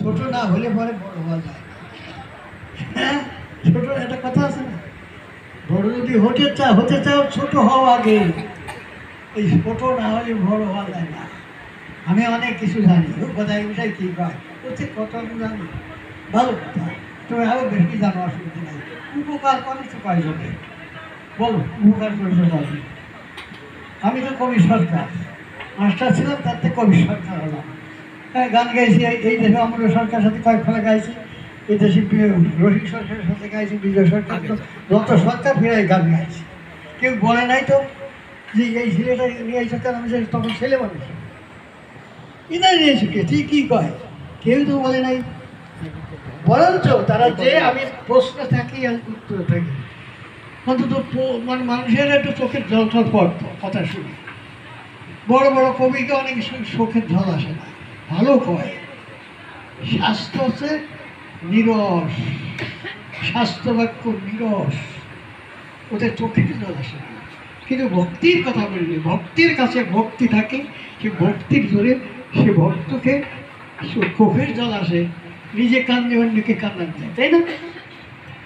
ছোট না হলে পরে বড় হওয়া যায়। হ্যাঁ, ছোট একটা কথা আছে না, বড় যদি হতে চাও ছোট হও আগে। এই ছোট না হলে বড় হওয়া যায় না। আমি অনেক কিছু জানি, ও কোথায় বিষয় কী কয় হচ্ছে কত আমি জানি, ভালো কথা। তুমি আরও বেশি জানো, অসুবিধা নাই। উপকার করেছো কয়জনে বলো, উপকার করেছো কয়জন? আমি তো কবি সরকার মাস্টার ছিলাম, তার থেকে কবি সরকার হলাম। হ্যাঁ, গান গাইছি এই দেশে অমর সরকারের সাথে কয়েক ফলে গাইছি, এই দেশে রফিক সরকারের সাথে গাইছি, বিজয় সরকার, যত সরকার ফিরে গান গাইছি। কেউ বলে নাই তো যে এই ছেলেটা নিয়ে এই সরকার, আমি তখন ছেলে মানুষ ইনাই নিয়ে শিখেছি কী কয়, কেউ তো বলে নাই। বরঞ্চ তারা যে আমি প্রশ্ন থাকি আর উত্তর থাকি, অন্তত মানে মানুষের একটু চোখের জল পড়তো কথা শুনে। বড় বড় কবিকে অনেক চোখের জল আসে না, ভালো কয়। স্বাস্থ্য হচ্ছে নিরস, স্বাস্থ্য বাক্য নিরস, ওদের চোখের জল আসে না। কিন্তু ভক্তির কথা বললে, ভক্তির কাছে ভক্তি থাকে, সে ভক্তির জোরে সে ভক্তকে চোখের জল আসে, নিজে কান্দে অন্যকে কান্না দেয়, তাই না?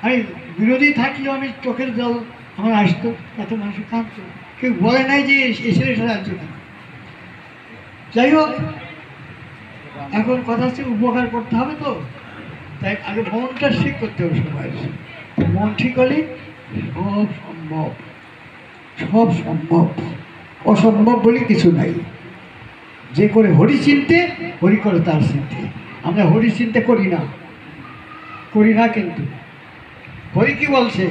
আমি বিরোধী থাকলেও আমি চোখের জল আমার আসতো, তাতে মানুষ কাঁদতো। কেউ বলে নাই যে এসে আসছে কেন। যাই হোক, এখন কথা হচ্ছে উপকার করতে হবে তো, তাই আগে মনটা ঠিক করতে হবে। সবাই মন ঠিক হলে সব সম্ভব, সব সম্ভব, অসম্ভব বলে কিছু নাই। যে করে হরি চিনতে, হরি করে তার চিনতে। আমরা হরি চিনতে করি না কিন্তু হরি কি বলছে,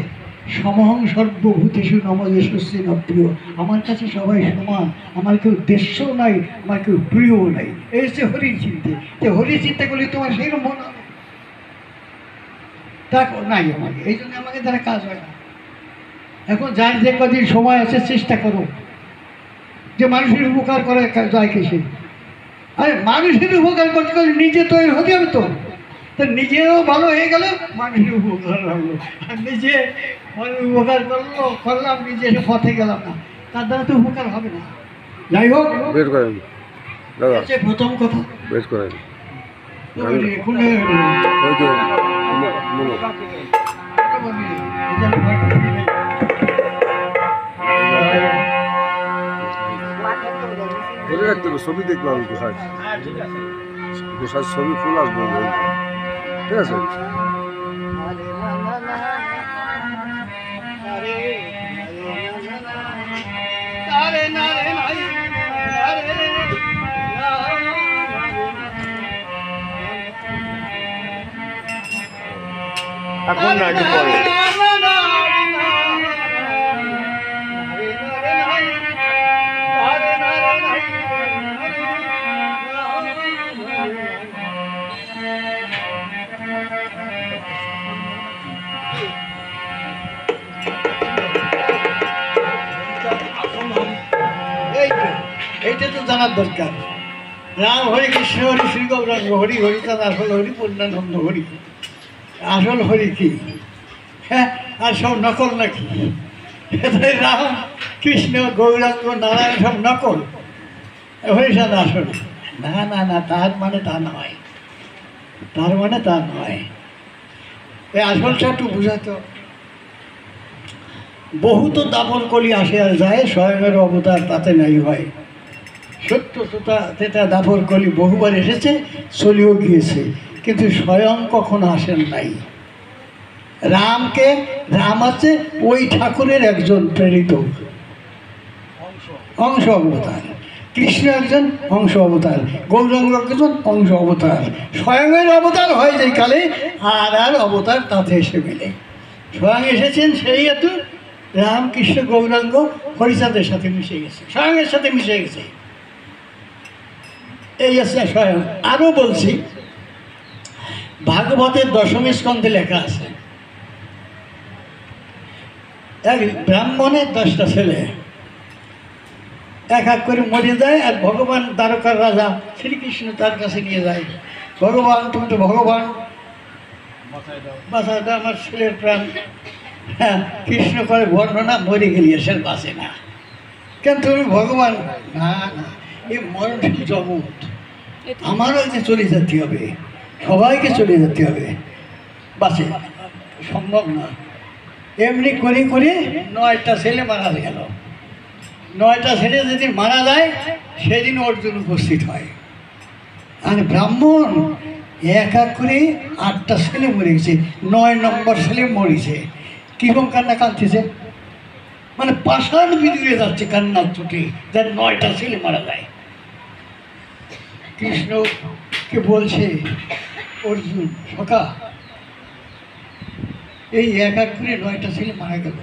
সমহং সর্বভূতেষু নমঃ প্রিয়। আমার কাছে সবাই সমান, আমার কেউ দেশও নাই, আমার কেউ প্রিয়ও নাই। এই হচ্ছে হরি চিনতে। যে হরি চিন্তা করলে তোমার সেই মন হবে, তা নাই আমাকে, এই জন্য আমাকে দ্বারা কাজ হয় না। এখন যার যে কদিন সময় আছে চেষ্টা করো যে মানুষের উপকার করে যায় কিসে। আরে মানুষের উপকার করতে গেলে নিজে তৈরি হতে হবে তো, নিজেও ভালো হয়ে গেল, মানুষের উপকার হলো। আর নিজে উপকার করলাম, নিজে পথে গেলাম না, তার দ্বারা তো উপকার হবে না। যাই হোক, প্রথম কথা ছবি দেখলাম, ছবি ফুল আসবো, ঠিক আছে? এখন না, একটু পরে। এইটা তো জানার দরকার। রাম হরি কৃষ্ণ হরি শ্রী গৌরাঙ্গ হরি, হরিচাঁদ আসল হরি, পূর্ণানন্দ হরি। আসল হরি কি? হ্যাঁ, আর সব নকল নাকি? রাম কৃষ্ণ গৌরাঙ্গ নারায়ণ সব নকল, হরিচাঁদ আসল। না না না, তার মানে তা নয়, তার মানে তা নয়। এই আসলটা একটু বুঝাতো। বহুত দাপন কলি আসে আর যায়, স্বয়ংের অবতার তাতে নাই হয়। সত্য তেটা দাপর কলি বহুবার এসেছে, চলেও গিয়েছে, কিন্তু স্বয়ং কখনো আসেন নাই। রাম আছে ওই ঠাকুরের একজন প্রেরিত অংশ অবতার, কৃষ্ণ একজন অংশ অবতার, গৌরাঙ্গ একজন অংশ অবতার। স্বয়ংের অবতার হয় যেই কালে, আর অবতার তাতে এসে মেলে। স্বয়ং এসেছেন সেই এত রাম কৃষ্ণ গৌরাঙ্গ হরিচাঁদের সাথে মিশে গেছে, স্বয়ংের সাথে মিশে গেছে। এই আছে স্বয়ং। আরও বলছি, ভাগবতের দশম স্কন্ধে লেখা আছে, এক ব্রাহ্মণের 10টা ছেলে এক এক করে মরে যায়, আর ভগবান দ্বারকার রাজা শ্রীকৃষ্ণ তার কাছে নিয়ে যায়। ভগবান, তুমি তো ভগবান, বাঁচায় দাও আমার ছেলের প্রাণ। হ্যাঁ, কৃষ্ণ করে বর্ণনা, মরে গেলি এসে বাঁচে না কেন, তুমি ভগবান? না না, এই মরণশীল জগৎ আমারও যে চলে যেতে হবে, সবাইকে চলে যেতে হবে বাসে, সম্ভব না। এমনি করে করে 9টা ছেলে মারা গেল। 9টা ছেলে যেদিন মারা যায় সেদিন অর্জুন উপস্থিত হয়। আর ব্রাহ্মণ এক এক করে 8টা ছেলে মরে গেছে, 9 নম্বর ছেলে মরেছে। কীরকম কান্না কাঁদতেছে, মানে পাষাণ বিজুড়ে যাচ্ছে কান্নার চোটে, যার 9টা ছেলে মারা যায়। কৃষ্ণকে বলছে অর্জুন, সখা এই এক এক করে 9টা ছেলে মারা গেল,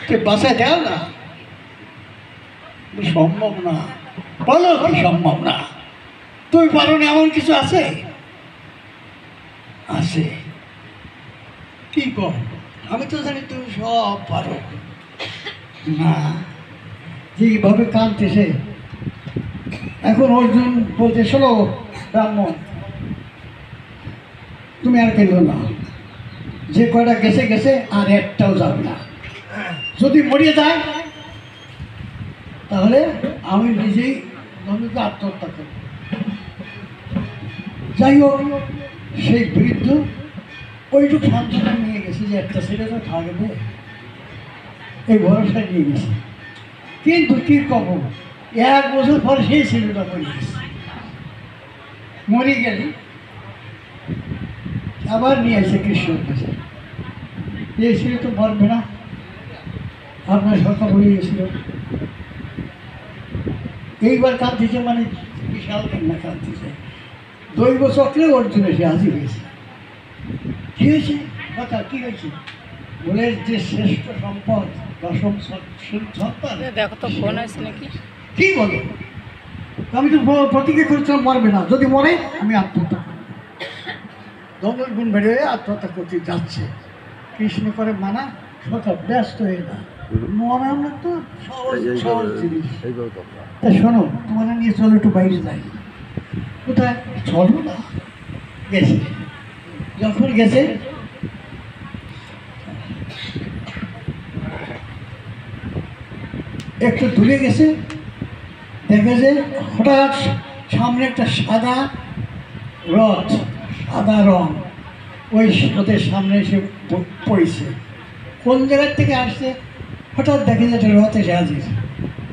তুই বাসায় দেও না। সম্ভব না। বলো কি সম্ভব না? তুই পারো না এমন কিছু আছে? আছে। কি কর? আমি তো জানি তুমি সব পারো না। যেভাবে কাঁদতেছে এখন অর্জুন বলতে, শোনো ব্রাহ্মণ, তুমি আর কেঁদো না, যে কয়টা গেছে গেছে, আর একটাও যাবে না। যদি মরিয়ে যায় তাহলে আমি নিজেই ধনুকে আত্মহত্যা করব। যাই হোক, সেই বৃদ্ধ ওইটুকু সান্ত্বনা নিয়ে গেছে যে একটা ছেলে তো থাকবে, এই ভরসা নিয়ে গেছে। কিন্তু কি কব, 1 বছর পর সেই ছেলেটা মরে গেছে। মরে গেলে আবার নিয়ে আসে কৃষ্ণের কাছে, এই ছেলে তো মরবে না, আপনার সরকার বলে গেছিল। এইবার কাঁদতেছে, মানে বিশাল কান্না কাঁদতেছে। দৈব চক্রে অর্জুন এসে হাজির হয়েছে। কী হয়েছে কথা, কী হয়েছে? বলে যে শ্রেষ্ঠ সম্পদ, 10ম সন্তান। দেখো তো ফোন আছে নাকি? কি বলো? আমি তো প্রতিজ্ঞা করেছিলাম মরবে না, যদি মরে আমি আত্মহত্যা করব। দমন গুণ বেড়ে হয়ে আত্মহত্যা করতে যাচ্ছে। কৃষ্ণ করে মানা, সকাল ব্যস্ত হয়ে না, মরা না তো সহজ সহজ জিনিস। এইভাবে কথা। তা শোনো, তোমার নিয়ে চলো একটু বাইরে যাই। কোথায়? চলো না। গেছে, যখন গেছে একটু দূরে গেছে, দেখে যে হঠাৎ সামনে একটা সাদা রথ, সাদা রং, ওই রথের সামনে এসে পড়েছে। কোন জায়গার থেকে আসছে হঠাৎ দেখে যে একটা রথ এসে হাজির।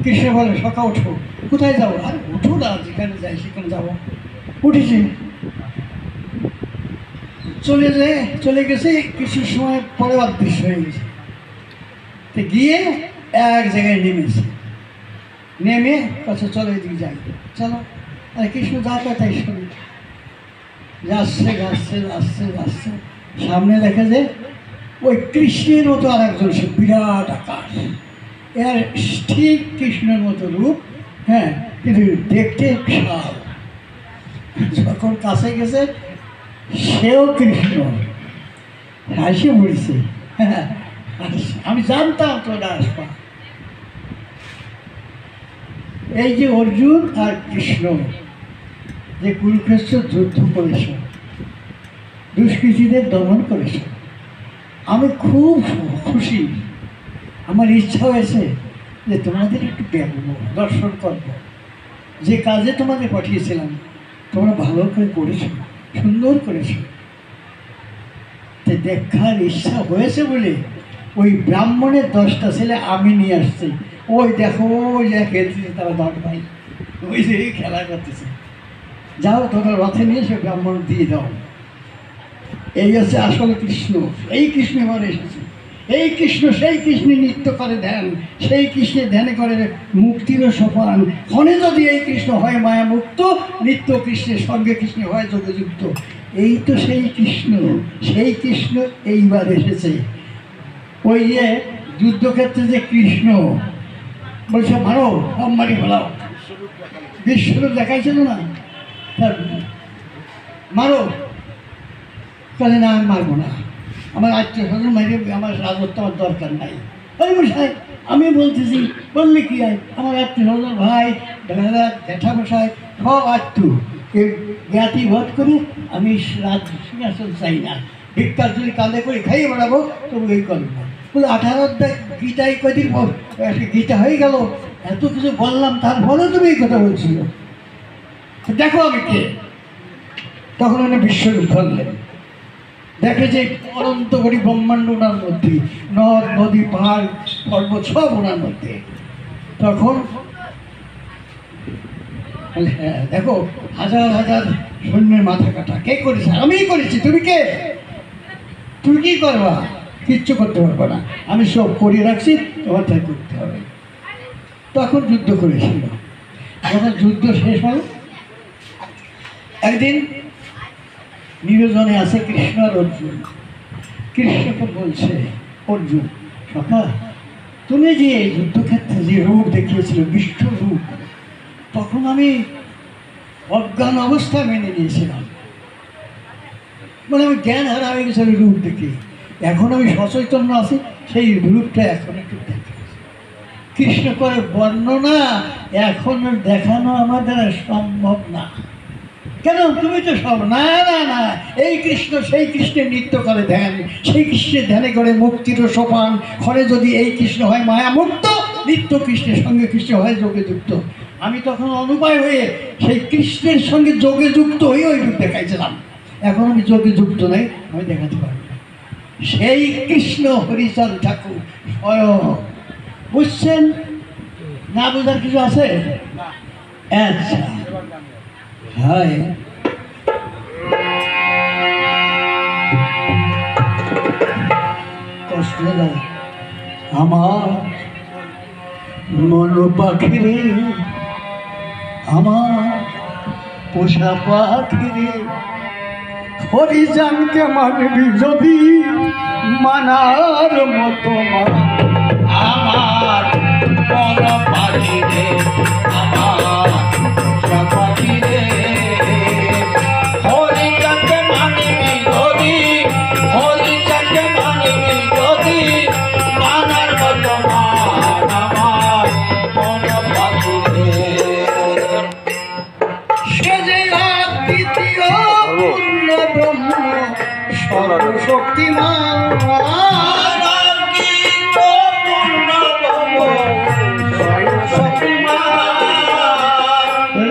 কৃষ্ণ বলে, সকা ওঠো। কোথায় যাবো? আর উঠো না, যেখানে যাই সেখানে যাবো। উঠেছে, চলে গেছে। কিছু সময় পরে অদৃশ্য হয়ে গেছে। তো গিয়ে এক জায়গায় নেমেছে, নেমে কাছে চলো এদিকে যাই, চলো। আর কৃষ্ণ যা কয় তাই শুনি। যাচ্ছে যাচ্ছে যাচ্ছে যাচ্ছে, সামনে দেখে যে ওই কৃষ্ণের মতো আর একজন, সে বিরাট আকার, এর ঠিক কৃষ্ণের মতো রূপ, হ্যাঁ, কিন্তু দেখতে বিশাল। যখন কাছে গেছে সেও কৃষ্ণ, হাসি পড়েছে। হ্যাঁ, আমি জানতাম তোরা আসবা। এই যে অর্জুন আর কৃষ্ণ যে কুরুক্ষেত্র যুদ্ধ করেছ, দুষ্কৃতীদের দমন করেছ, আমি খুব খুশি। আমার ইচ্ছা হয়েছে যে তোমাদের একটু দেখবো, দর্শন করবো। যে কাজে তোমাদের পাঠিয়েছিলাম তোমরা ভালো করে করেছো, সুন্দর করেছো। তো দেখার ইচ্ছা হয়েছে বলে ওই ব্রাহ্মণের 10টা ছেলে আমি নিয়ে আসছি। ওই দেখো, ওই যা খেলতেছে তারা 10 ভাই, ওই যে খেলা করতেছে। যাও তোমরা রথে নিয়ে সে ব্রাহ্মণ দিয়ে দাও। এই হচ্ছে আসলে কৃষ্ণ। এই কৃষ্ণ এবার এসেছে। এই কৃষ্ণ সেই কৃষ্ণে নৃত্য করে ধ্যান, সেই কৃষ্ণের ধ্যানে করে মুক্তিরও সোপান। ক্ষণে যদি এই কৃষ্ণ হয় মায়া মুক্ত, নিত্য কৃষ্ণের সঙ্গে কৃষ্ণ হয় যোগযুক্ত। এই তো সেই কৃষ্ণ, সেই কৃষ্ণ এইবার এসেছে। ওই যে যুদ্ধক্ষেত্রে যে কৃষ্ণ বলছে মারো, সব মারি ফেলাও, বিশ্বরূপ দেখাইছিল না, তার মারো। তাহলে না, আমি মারবো না, আমার আত্মীয় স্বজন মাইরে আমার রাজত্ব আমার দরকার নাই। আরে মশাই, আমি বলতেছি, বললে কি হয়, আমার আত্মীয় স্বজন, ভাই দাদা জ্যাঠা মশাই সব আত্মীয় জ্ঞাতি ভোট করে আমি রাজ সিংহাসন চাই না। ভিক্ষার যদি কাঁধে করে খাইয়ে বেড়াবো তবু এই করবো না। বলে 18 অধ্যায় গীতায় কদিন গীতা হয়ে গেল, এত কিছু বললাম, তারপরে তুমি এই কথা বলছিল। দেখো আমি কে। তখন উনি বিশ্বরূপ ধরলেন। দেখে যে অনন্ত করি ব্রহ্মাণ্ড ওনার মধ্যে, নদ নদী পাহাড় পর্বত সব ওনার মধ্যে। তখন হ্যাঁ দেখো, হাজার হাজার সৈন্যের মাথা কাটা কে করেছে? আমিই করেছি। তুমি কে? তুমি কি করবা? কিচ্ছু করতে পারবে না, আমি সব করিয়ে রাখছি, তোমার তাই করতে হবে। তখন যুদ্ধ করেছিল। যখন যুদ্ধ শেষ হল, একদিন নিরজনে আছে কৃষ্ণ আর অর্জুন। কৃষ্ণকে বলছে অর্জুন, সখা তুমি যে যুদ্ধক্ষেত্রে যে রূপ দেখিয়েছিল বিষ্ণু রূপ, তখন আমি অজ্ঞান অবস্থায় মেনে নিয়েছিলাম, মানে আমি জ্ঞান হারা হয়ে গেছে রূপ দেখি। এখন আমি সচৈতন্য আছি, সেই রূপটা এখন একটু দেখে। কৃষ্ণ করে বর্ণনা এখন দেখানো আমার দ্বারা সম্ভব না। কেন? তুমি তো সব না না না, এই কৃষ্ণ সেই কৃষ্ণের নৃত্য করে ধ্যান, সেই কৃষ্ণের ধ্যানে করে মুক্তির সোপান ঘরে। যদি এই কৃষ্ণ হয় মায়া মুক্ত, নিত্য কৃষ্ণের সঙ্গে কৃষ্ণ হয় যোগে যুক্ত। আমি তখন অনুপায় হয়ে সেই কৃষ্ণের সঙ্গে যোগে যুক্ত হয়ে ওই রূপ দেখাইছিলাম। এখন আমি যোগে যুক্ত নেই, আমি দেখাতে পারবো না। সেই কৃষ্ণ হরিচাঁদ ঠাকুর স্বয়ং। বুঝছেন না? বোঝার কিছু আছে? আচ্ছা, হ্যাঁ কষ্ট দেয় আমার মন পাখি রে, আমার পোষা পাখি রে, হরিজানকে মানবি যদি মানার মতো মান। আমার মন পাখি রে, আমার পোষা পাখি রে, হরিজানকে মানবি যদি, হরিজানকে মানবি যদি মানার মতো মান। আমার মন পাখি রে, সে যে দ্বিতীয় পূর্ণ ব্রহ্ম সর্বশক্তিমান,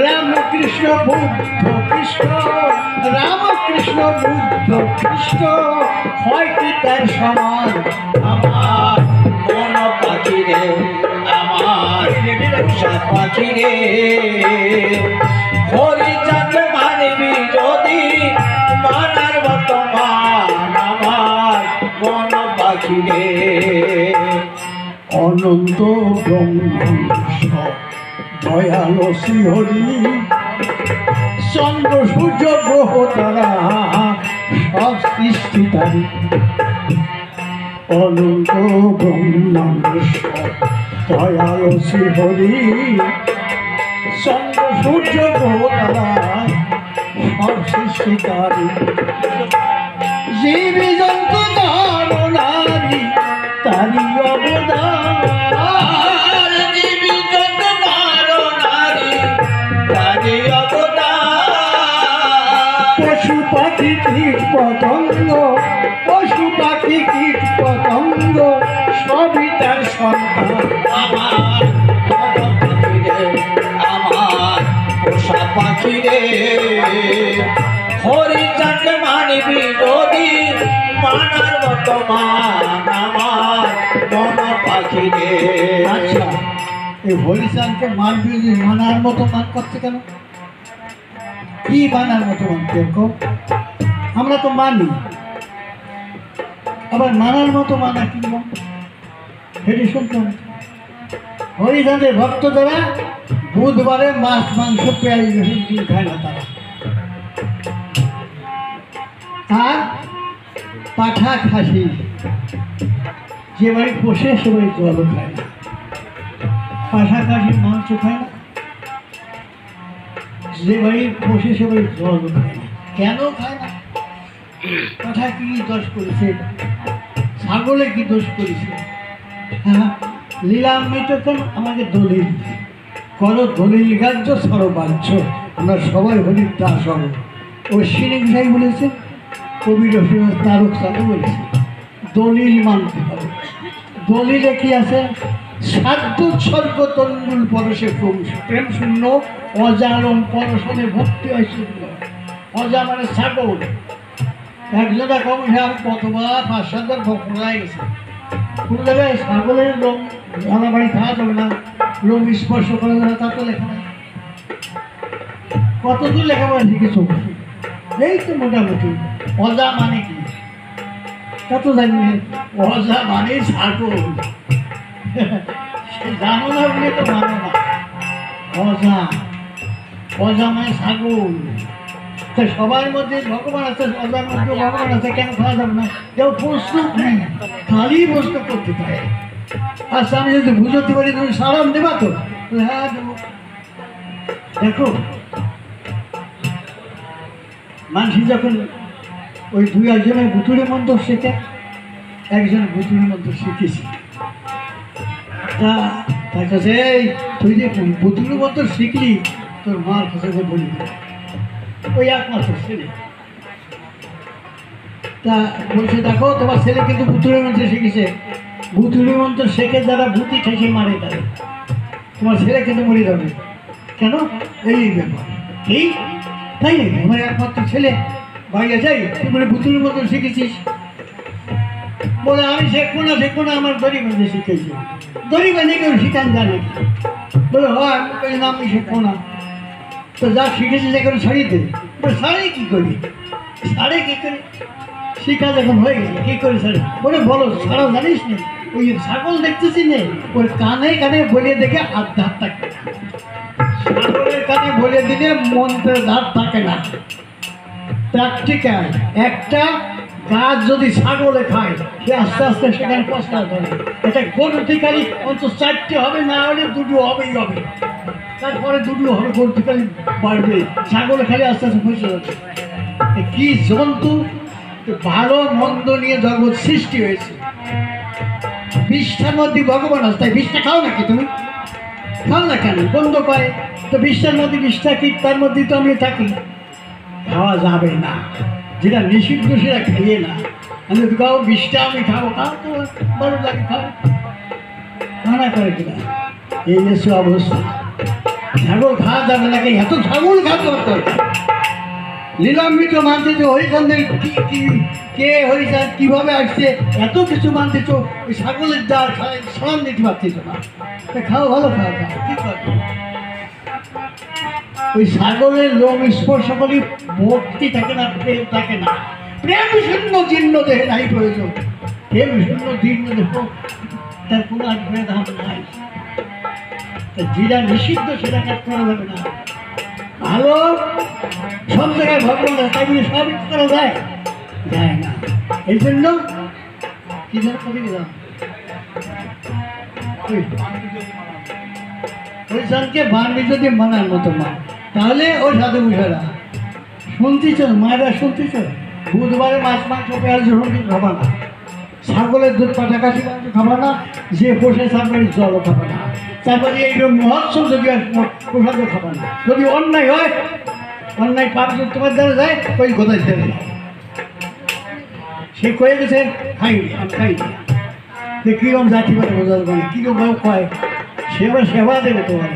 রামকৃষ্ণ বুদ্ধ কৃষ্ণ, রামকৃষ্ণ বুদ্ধ কৃষ্ণ হয় কি তার সমান। আমার মন পাখি রে, আমার পোষা পাখি রে, হরিচাঁদকে মানবি যদি মানার মতো মান। আমার মন পাখি রে, অনন্ত ব্রহ্মাণ্ড দয়ালো শ্রীহরি, চন্দ্র সূর্য গ্রহ তারা সব সৃষ্টি তারি। অনন্ত ব্রহ্মাণ্ড দয়ালো শ্রীহরি, চন্দ্র সূর্য গ্রহ তারা সব সৃষ্টি তারি। জীবী জন্তু নর নারী তারি অবদান, পশু পাখি কীট পতঙ্গ, পশু পাখি কীট পতঙ্গ সবই তার সন্তান। আমার পাখি রে, আমার পোষা পাখি রে, হরিচাঁদকে মানবি যদি মানার মতো মান। আমার মন পাখি রে। আচ্ছা, এই হরিচাঁদকে মানবি যদি মানার মতো মান করছে কেন? কি মানার মতো মানতে? আমরা তো মানি, আবার মানার মতো মানা কিনব সেটি শুনতে হবে। হরিচাঁদের ভক্ত যারা বুধবারে মাছ মাংস পেঁয়াজ রসুন ডিম খায় না, তারা আর পাঠা খাসি যে বাড়ি পোষে সে বাড়ি জলও খায় না, পাঠা খাসির মাংস খায় না, যে বাড়ি পোষে সে বাড়ি জলও খায় না। কেন খায় না? পাঠা কি দোষ করেছে? ছাগলে কি দোষ করেছে? হ্যাঁ, লীলামৃত কেন? আমাকে দলিল করো, দলিল গাজ্য সরবাহ্য, আমরা সবাই হরির দাস হব। অশ্বিনী ঘোষাই বলেছে, কবি রবীন্দ্রনাথ তারক সাথে বলেছে দলিল মানতে হবে। দলিলে কি আছে? সাধ্যোৎসর্গ তন্ডুল পরশে প্রেম শূন্য, অজারম পরশনে ভক্তি হয় শূন্য। অজা মানে ছাগল। একজনা কম আমি কতবার 5-7বার ভোলাই গেছে। কোনো জায়গায় ছাগলের লোম বাড়ি খাওয়া যাবে না, লোম স্পর্শ করা যাবে না, তা তো লেখা নাই। কতদূর লেখাপড়া শিখেছ? এই তো মোটামুটি। অজা মানে কি তা তো জানি না। অজা মানে ছাগল। সে জানো না বলে তো মানো না। অজা, অজা মানে ছাগল। তা সবার মধ্যে ভগবান আছে, অজার মধ্যে ভগবান আছে, কেন খাওয়া যাবে না? কেউ প্রশ্ন নেই, খালি প্রশ্ন করতে পারে। আচ্ছা আমি যদি বুঝতে পারি তুমি সালাম দেবা তো? হ্যাঁ দেবো। দেখো মানুষ যখন ওই 2-1জনের বুতুড়ে মন্ত্র শেখে, একজন বুতুড়ি মন্ত্র শিখেছি, তা তার কাছে এই তুই যে বুতুড়ি মন্ত্র শিখলি তোর মার কাছে বলি, ওই একমাত্র ছেলে। তা বলছে দেখো তোমার ছেলে কিন্তু বুতুড়ি মন্ত্র শিখেছে, বুতুড়ি মন্ত্র শেখে যারা ভূতি ঠেসে মারে তাদের, তোমার ছেলে কিন্তু মরে যাবে। কেন? এই ব্যাপার। এই তাই নাকি? আমার একমাত্র ছেলে বাইরে যাই, তুই বলে বুতুড়ির মতো শিখেছিস? বলে আমি শেখবো না, আমার দড়ি বাঁধে শিখেছি। দড়ি বাঁধে কেউ শিখান জানে? বলে হয় আমি শেখবো না। তো যা শিখেছি সেখানে ছাড়িয়ে দেবে। বলে ছাড়িয়ে কী করি? ছাড়ে কী করি? শিখা যখন হয়ে গেছে কী করে ছাড়ে? বলে বলো ছাড়াও জানিস না? ওই ছাগল দেখতেছি নে, ওই কানে কানে বলে দেখে আধ্যাত্ম থাকে। ছাগলের কানে বলে দিলে মন্ত্রের ধার থাকে না। প্র্যাকটিক্যাল। একটা গাছ যদি ছাগলে খায় সে আস্তে আস্তে সেখানে পস্তা ধরে। এটা গরুটিকালি অন্তত 4টে হবে, না হলে 2টো হবেই হবে, তারপরে 2টো হবে, গরুটিকালি বাড়বে। ছাগলে খালি আস্তে আস্তে পৌঁছে যাবে। কি জন্তু! ভালো মন্দ নিয়ে জগৎ সৃষ্টি হয়েছে। 20টার মধ্যে ভগবান আছে, তাই 20টা খাও নাকি তুমি? খাও না কেন? বন্ধ করে তো 20টার মধ্যে 20টা কি তার মধ্যেই তো আমি থাকি। খাওয়া যাবে না, যেটা নিষিদ্ধ সেটা খেয়ে না। আমি যদি খাও 20টা আমি খাবো, খাও তো ভালো লাগে, খাও, মানা করে কিনা? এই এসে অবস্থা। ছাগল খাওয়া যাবে নাকি? এত ছাগল খাতে হতো। লীলামৃত মানতে যে হরিচন্দ্রের কে হরিচাঁদ কীভাবে আসছে এত কিছু মানতেছ, ওই ছাগলের ডাল সালাম দিতে পারতেছ না। খাও, ভালো খাওয়া খাও, ঠিক আছে। ওই ছাগলের লোম স্পর্শ করি ভক্তি থাকে না, প্রেম থাকে না। প্রেম শূন্য জীর্ণ দেহে নাই প্রয়োজন। প্রেম শূন্য জীর্ণ দেহ তার কোনো আগ্রহে দাম নাই। যেটা নিষিদ্ধ সেটা কাজ করা যাবে না। ভালো সব জায়গায় ভগবান তাই বলে সব করা যায় না। এই জন্য কি যেন কবি দিলাম, ওই জনকে বানবি যদি মানার মতো মা, তাহলে ওই সাধু বুঝারা শুনতেছ, মায়েরা শুনতেছ, বুধবারে মাছ মাংস পেঁয়াজ রসুন খাবা না, ছাগলের দুধ পাটাকাশি মাংস খাবা না, যে পোষে ছাগলের জলও খাবা না, তারপরে এইরকম মহোৎসব যদি প্রসাদও খাবা না। যদি অন্যায় হয়, অন্যায় পাপ যদি তোমার দ্বারা যায়, ওই কোথায় দেবে না। সে কয়ে গেছে খাই, আমি খাই যে কীরকম জাতি পারে বোঝা যাবে না, কীরকম কয় সেবা দেবে তোমার।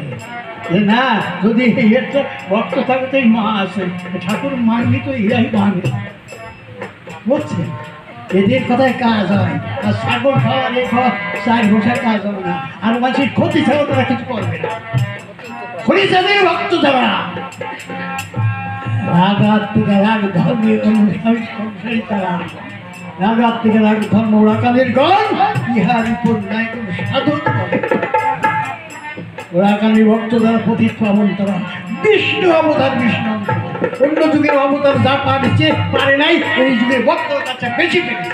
যে না, যদি একটা ভক্ত থাকে তো এই মা আছে, ঠাকুর মানবি তো ইহাই মানবে, বুঝছে? এদের কথায় কাজ হয়। আর ছাগল খাওয়া এ খাওয়া চার ঘোষায় কাজ হবে না। আর মানুষের ক্ষতি ছাড়া তারা কিছু করবে না। হরিচাঁদের ভক্ত যারা রাগার থেকে রাগ ধর্মের অনুসারী সংসারী তারা, রাগার থেকে রাগ ধর্ম ওরাকালের গণ ইহার উপর নাই কোনো সাধন করে। ওরাকালের ভক্ত যারা পতিত পাবন তারা বিষ্ণু অবতার, বিষ্ণু অন্য যুগের অবতার যা পারে নাই, এই যুগের ভক্তর কাছে বেশি পেরেছে,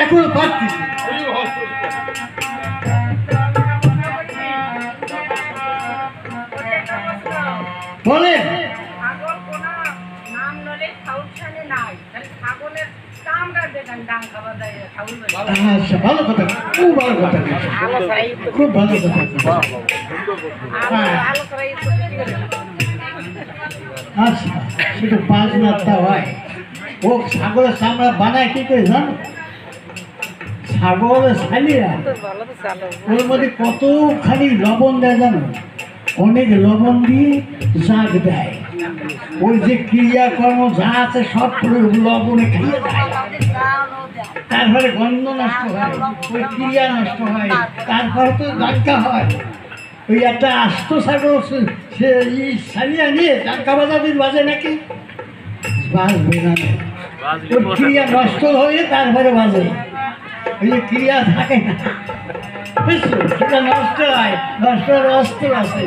এখনো পারতেছে। বলে আচ্ছা, ভালো কথা, খুব ভালো কথা, খুব ভালো কথা। আচ্ছা, শুধু 5 নাত্তা হয়। ও ছাগলের চামড়া বানায় কি করে জানো? ছাগলের ছালিরা ওর মধ্যে কতখানি লবণ দেয় জানো? অনেক লবণ দিয়ে জাগ দেয়, ওই যে ক্রিয়াকর্ম যা আছে সব লবণে খেয়ে যায়, তারপরে গন্ধ নষ্ট হয়, ওই ক্রিয়া নষ্ট হয়, তারপরে তো ডাক্কা হয়। ওই একটা আস্ত ছাগল সে ছাড়িয়ে নিয়ে ডাক্কা বাজাবির বাজে নাকি বাজবে না, ওই ক্রিয়া নষ্ট হয়ে তারপরে বাজে, ওই যে ক্রিয়া থাকে না, বুঝছো, সেটা নষ্ট হয়, নষ্ট হওয়ার অস্ত্র আছে।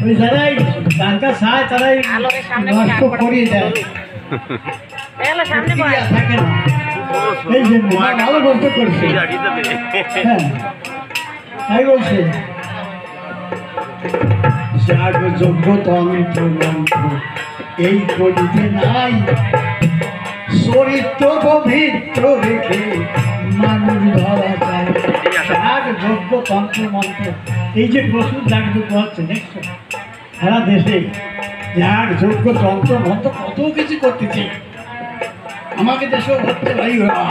ওই যারাই ডাক্কা চায় তারাই নষ্ট করিয়ে দেয়, ক্রিয়া থাকে না। এই জন্য ভালো বলতে করছে, হ্যাঁ তাই বলছে যোগ্য তন্ত্র মন্ত্র এই কলিতে নাই, চরিত্র পবিত্র রেখে মানুষ ধরা যায়। যোগ্য তন্ত্র মন্ত্র এই যে প্রচুর জাগ্রত হচ্ছে দেখছো সারা দেশে, যার যোগ্য তন্ত্র মন্ত্র কত কিছু করতেছে, আমাকে দেশেও হচ্ছে ভাই ওরা,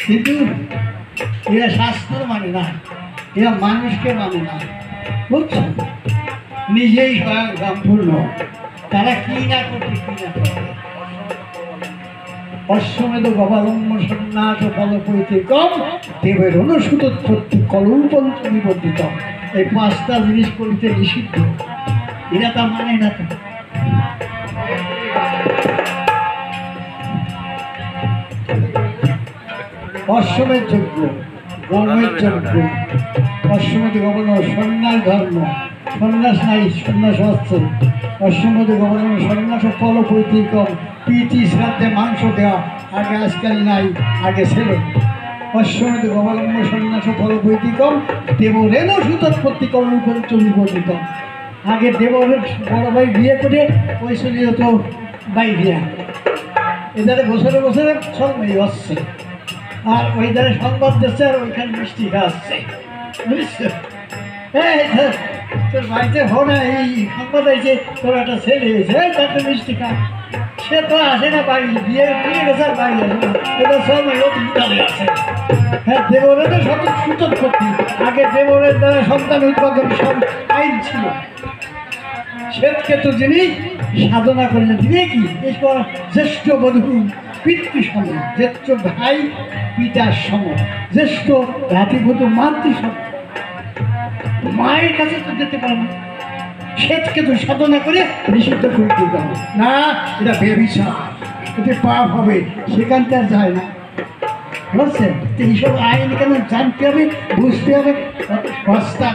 কিন্তু এরা শাস্ত্র মানে না, এরা মানুষকে মানে না, বুঝছো, নিজেই সম্পূর্ণ, তারা কি না করতে কি না করতে। অশ্বমেধ গবালম্ব সন্ন্যাস ফলপৈতে কম দেবের অনুসূতোৎপত্তি কলৌপন্ত নিবন্ধিত, এই পাঁচটা জিনিস করতে নিষিদ্ধ, এরা তা মানে না। তো অশ্বমেধ যজ্ঞ, গৌমের যজ্ঞ, অশ্বমেধ গমন সন্ন্যাস ধর্ম, সন্ন্যাস নাই সন্ন্যাস হচ্ছে, অশ্বমেধ গমন সন্ন্যাস ফল পৈতৃকম, প্রীতি শ্রাদ্ধে মাংস দেওয়া, আগে আজকাল নাই, আগে ছিল। অশ্বমেধ গমলম্ব সন্ন্যাস ফল পৈতৃকম দেবরেণ সুতোৎপত্তি কর্মপঞ্চ নিবন্ধিত, আগে দেবরের বড় ভাই বিয়ে করে ওই চলে যেত ভাই বিয়া, এদের বছরে বছরে সব মেয়ে হচ্ছে, আর ওই ধারে সংবাদ দিচ্ছে আর ওইখানে মিষ্টি খাওয়াচ্ছে, বুঝছো, তোর বাড়িতে হো না, এই সংবাদ হয়েছে তোর একটা ছেলে হয়েছে, তাতে মিষ্টি খা, সে তো আসে না বাড়ি, বিয়ে বিয়ে গেছে আর বাড়ি আসে না, এটা সব ইতালি আছে। হ্যাঁ, দেবরের তো সব সুতোৎপত্তি, আগে দেবরের দ্বারা সন্তান উৎপাদন সব আইন ছিল, শ্বেতকেতু যিনি সাধনা করলেন তিনি কি এরপর জ্যেষ্ঠ বধূ পিতৃ সম, জ্যেষ্ঠ ভাই পিতার সম, জ্যেষ্ঠ ভাতৃবধূ মাতৃ সম, মায়ের কাছে তো যেতে পারে না, শ্বেতকেতু সাধনা করে নিষিদ্ধ করে দিতে হবে না, এটা বেবিচার, এতে পাপ হবে, সেখানটা আর যায় না, বুঝছেন। এইসব আইন কেন জানতে হবে, বুঝতে হবে, সস্তা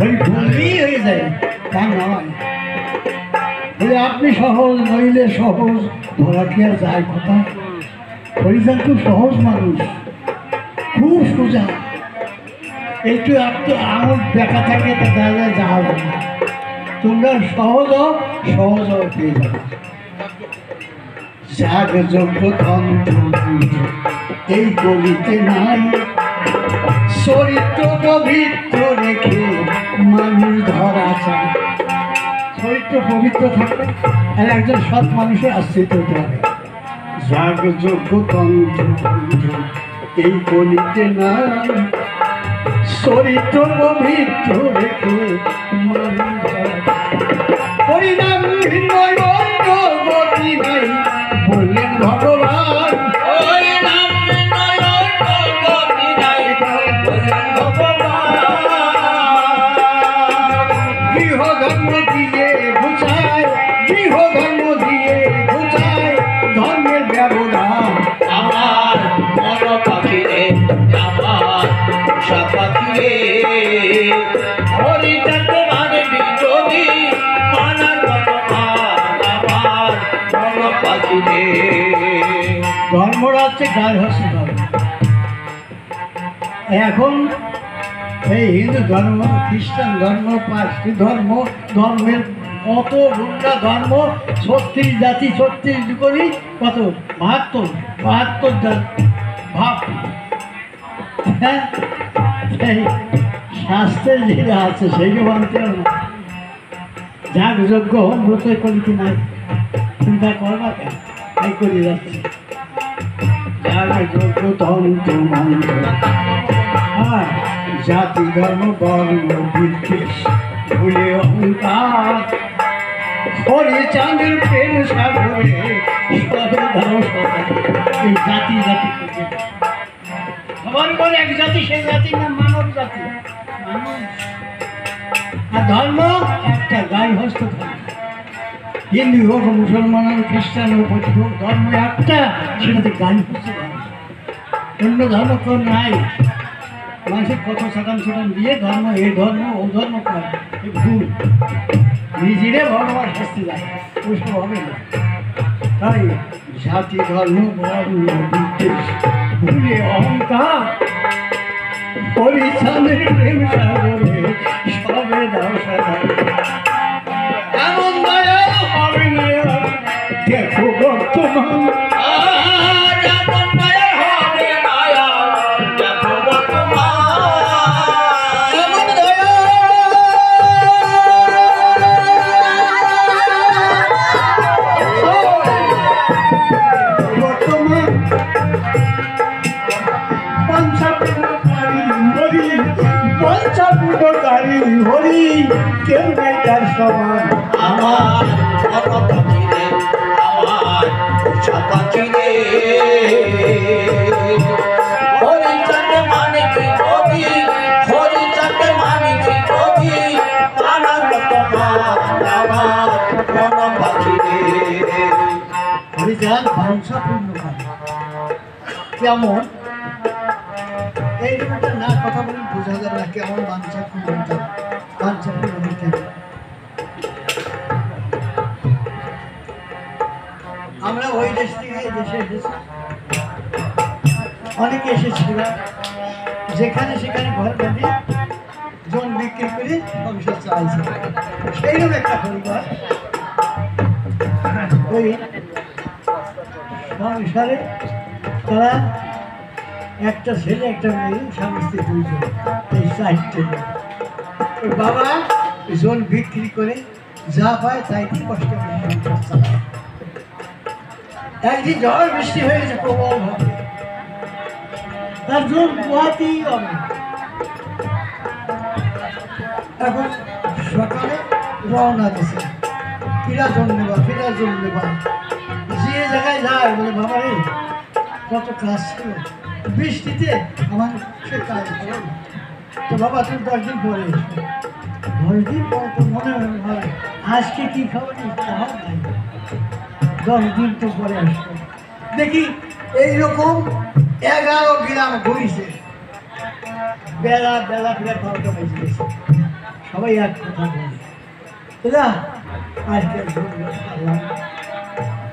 ওই বললেই হয়ে যায়, তা নয়। বলে আপনি সহজ নইলে সহজ ধরা কি আর যায় কথা, হরিজন খুব সহজ মানুষ, খুব সোজা, একটু একটু আঙুল দেখা থাকে তা দেখা যাওয়া যাবে না, তোমরা সহজ সহজ পেয়ে যাবে। যাগ যোগ্য তন্ত্র এই কলিতে নাই, চরিত্র পবিত্র রেখে মানুষ ধরা যায়, চরিত্র পবিত্র থাকবে আর একজন সৎ মানুষের আশ্রিত হতে হবে। যাগ যোগ্য তন্ত্র এই কলিতে নাই, চরিত্র পবিত্র রেখে মানুষ ধরা যায়। হরিনাম হৃদয় গতি নাই বললেন ভগবান, হরিনাম হৃদয় গতি নাই বললেন ভগবান। গৃহধর্ম দিয়ে বুঝায়, গৃহধর্ম দিয়ে বুঝায় ধর্মের ব্যবধান, আমার মন পাখিরে, আমার পোষা পাখিরে, হরিটাকে মানবি যদি মানার মনোমান, আমার মন পাখিরে। ধর্মরাজ্যে গায়ে হচ্ছে ধর্ম, এখন এই হিন্দু ধর্ম, খ্রিস্টান ধর্ম, পার্সি ধর্ম, ধর্মের কত রুন্ডা ধর্ম, 36 জাতি, 36 করি কত 72 ভাব, হ্যাঁ, এই শাস্ত্রের যেটা আছে সেইটা মানতে হবে না। যাগ যজ্ঞ ব্রত করিতে নাই, চিন্তা করবা কেন, তাই করে যাচ্ছে। যাগ যজ্ঞ তন্ত্র মন্ত্র, হ্যাঁ, জাতি ধর্ম বর্ণ বিদ্বেষ ভুলে অহংকার হরে চাঁদের প্রেম সাগরে সবে ধরো সবাই। এই জাতি জাতি করবে সবার বলে এক জাতি, সে জাতি না মানব জাতি। মানুষ আর ধর্ম একটা, গাই হস্ত ধর্ম। হিন্দু হোক, মুসলমান হোক, খ্রিস্টান হোক, বৌদ্ধ হোক, ধর্ম একটা, সেটাতে গাই হস্ত ধর্ম। অন্য ধর্ম কোন নাই। মানুষের কত সাকাম সাকাম দিয়ে ধর্ম, এ ধর্ম ও ধর্ম করে, এ ভুল। নিজেরে ভগবান শাস্তি যায়, ওইসব হবে না। তাই জাতি ধর্ম বর্ণ বিদ্বেষ ভুলে অহংকার পরিশ্রমের প্রেম সাগরে সবে দাও সাদা। এমন দয়া হবে না, দেখো বর্তমান যেমন দয়া হবে মায়া, দেখো বর্তমান। এমন দয়া বর্তমান পঞ্চপূর্ণকারী হরি, পঞ্চপূর্ণকারী হরি, কেউ নাই তার সমান। আমার মন পাখি রে, আমার উষা পাখি রে, হরিচাঁদ মানে কি কবি, হরিচাঁদ মানে কি কবি, আমার আমার মন পাখি রে। হরিচাঁদ পঞ্চপূর্ণকারী কেমন? এই রকমটা না কথা বলে বোঝা যাবে না কেমন বাঞ্ছাপূর্ণতা। আমরা ওই দেশ থেকে এই দেশে এসেছি, অনেকে এসেছিল, যেখানে সেখানে ঘর বেঁধে জন বিক্রি করে সংসার চালাইছে। সেইরকম একটা পরিবার ওই সংসারে তারা একটা ছেলে একটা মেয়ে, স্বামী স্ত্রী দুইজন, এই চারটে। ওর বাবা জল বিক্রি করে যা পায় তাই দিয়ে কষ্ট করে সংসার চালায়। একদিন ঝড় বৃষ্টি হয়ে গেছে প্রবল ভাবে, তার জল পোহাতেই হবে। এখন সকালে রওনা দিছে, ফিরা জল নেবা, ফিরা জল নেবা। যে জায়গায় যায় বলে বাবা রে কত কাজ ছিল, বৃষ্টিতে আমার সে কাজ হলো না। তো বাবা তুমি 10 দিন পরে এসো। 10 দিন পর তো মনে হয় আজকে কি খাবার তাও নাই, 10 দিন তো পরে আসবো। দেখি এইরকম 11 গ্রাম ঘুরিছে, বেলা বেলা ফিরে 12টা বেজে গেছে। সবাই এক কথা বলে দাদা আজকে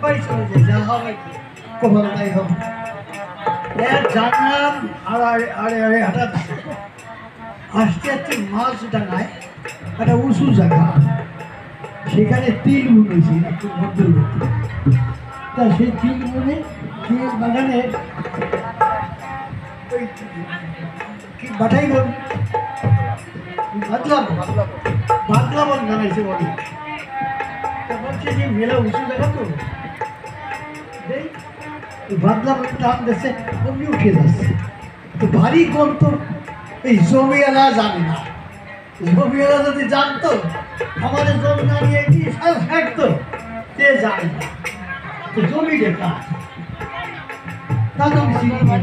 বাড়ি চলে যাই, যা হবে কখনো তাই হবে। জানলাম আড়ে আড়ে হাঁটা আস্তে আস্তে মাছ ডাঙায় একটা উঁচু জায়গা, সেখানে তিল বুনেছি একটু মধ্যবর্তী। তা সেই তিল বুনে তিল বাগানে ওই কি বাটাই বল বাদলাম বাদলাবন বানাইছে বলে। তা বলছে যে মেলা উঁচু জায়গা তো এই বাদলাম টান দিচ্ছে, অমনি উঠে যাচ্ছে। তো ভারী গন্ত, এই জমিওয়ালা জানে না। জমিওয়ালা যদি জানতো আমাদের জমি না নিয়ে কি সব ফেকতো, সে জানে না। তো জমি দেখা তা তো আমি চিনি না।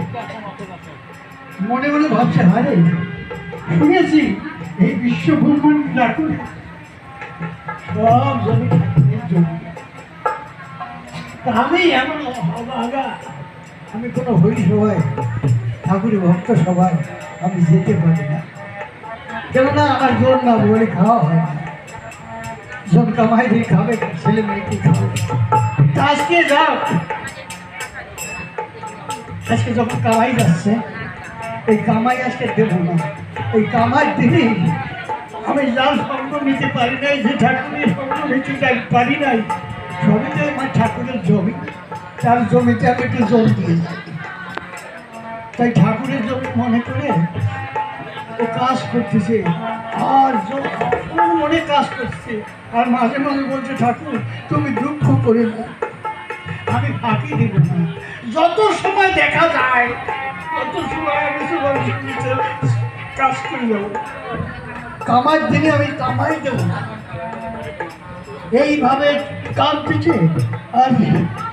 মনে মনে ভাবছে হারে শুনেছি এই বিশ্বব্রহ্মাণ্ড ঠাকুর সব জমি জমি। তা আমি এমন আগা, আমি কোনো হরি সভায় ঠাকুরের ভক্ত সভায় আমি যেতে পারি না, কেননা আমার জোর না বলে খাওয়া হয় না। জন কামাই দিয়ে খাবে, ছেলে মেয়েকে খাবে। তা আজকে যাও, আজকে যখন কামাই যাচ্ছে, এই কামাই আজকে দেবো না। এই কামাই দিনে আমি যার সঙ্গ নিতে পারি নাই, যে ঠাকুরের সঙ্গ নিতে পারি নাই, সবইটাই আমার ঠাকুরের জমি। তার জমিতে আমি একটু জল দিয়ে যাই। তাই ঠাকুরের জমি মনে করে ও কাজ করতেছে, আর ওর মনে কাজ করছে। আর মাঝে মাঝে বলছে ঠাকুর তুমি দুঃখ করে না, আমি ফাঁকি দেব না। যত সময় দেখা যায় তত সময় আমি কাজ করে যাবো। কামার দিনে আমি কামাই দেবো না। এইভাবে কাঁদতেছে আর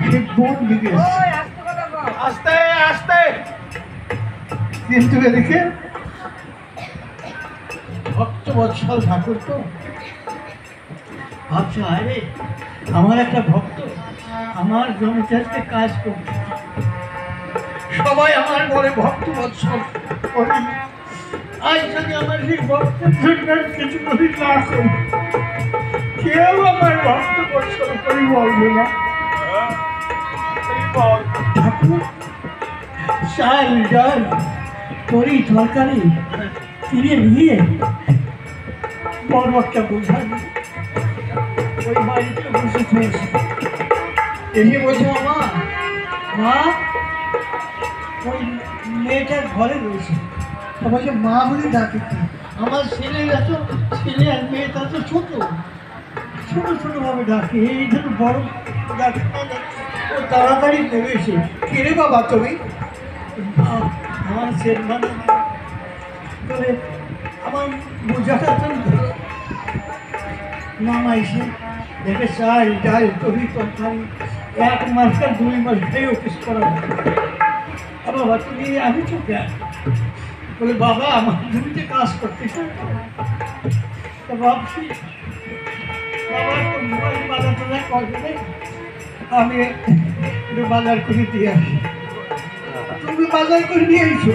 সে বোন দিকে আস্তে আস্তে কিন্তু এদিকে ভক্ত বৎসল ঠাকুর তো ভাবছে আরে আমার একটা ভক্ত আমার জমিতে আজকে কাজ করছে, সবাই আমার ঘরে ভক্ত বৎসল করি, আজ যদি আমার সেই ভক্তের জন্য কিছু করি না করি, কেউ আমার ভক্ত বৎসল করি বলবে না। ঠাকুর চাল ডাল করি তরকারি কিনে নিয়ে বড় একটা বোঝা ওই বাড়িতে বসে খেয়েছে। এসে বলছে মা মা ওই মেয়েটার ঘরে রয়েছে, তা বলছে মা বলে ডাকে কি? আমার ছেলেরা তো ছেলে আর মেয়েটা তো ছোট ছোট ছোটভাবে ডাকে, এই জন্য বড় ডাকে না ডাকে। ও তাড়াতাড়ি নেমেছে, কে রে বাবা তুমি? আমার সেট মানে তবে আমার বোঝাটা তো নামাইছে, দেখে চাল ডাল তরি তরকারি 1 মাস আর 2 মাস খেয়ে অফিস করা যায়। বাবা তুমি আমি তো কেন? বলে বাবা আমার জমিতে কাজ করতেছে, তো ভাবছি বাবা একটু মোবাইল বাজার টাজার করবে, আমি একটু বাজার করে দিয়ে আসি। তুমি বাজার করে নিয়ে এসো।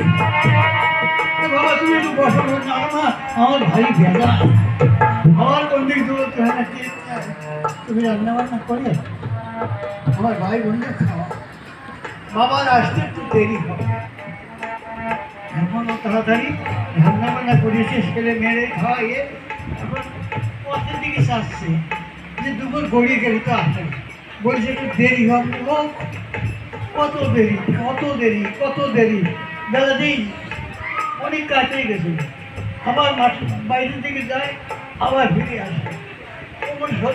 বাবা তুমি একটু বসো না, আমার ভারী ভেজা, আমার কোন দিক দূরত্ব হয় না, তুমি রান্না বান্না করে আমার ভাই বোনদের খাওয়া, বাবার আসতে একটু দেরি হবে। এখনও তাড়াতাড়ি রান্না বান্না করেছে, ছেলে মেরে খাওয়াইয়ে এখন পথের দিকে আসছে যে দুপুর গড়িয়ে গেলে তো আসে, বলছে একটু দেরি হবে। ও কত দেরি কত দেরি কত দেরি, বেলা দিই অনেক কাছে গেছে, আবার মাঠ বাইরের দিকে যায় আবার ফিরে আসে।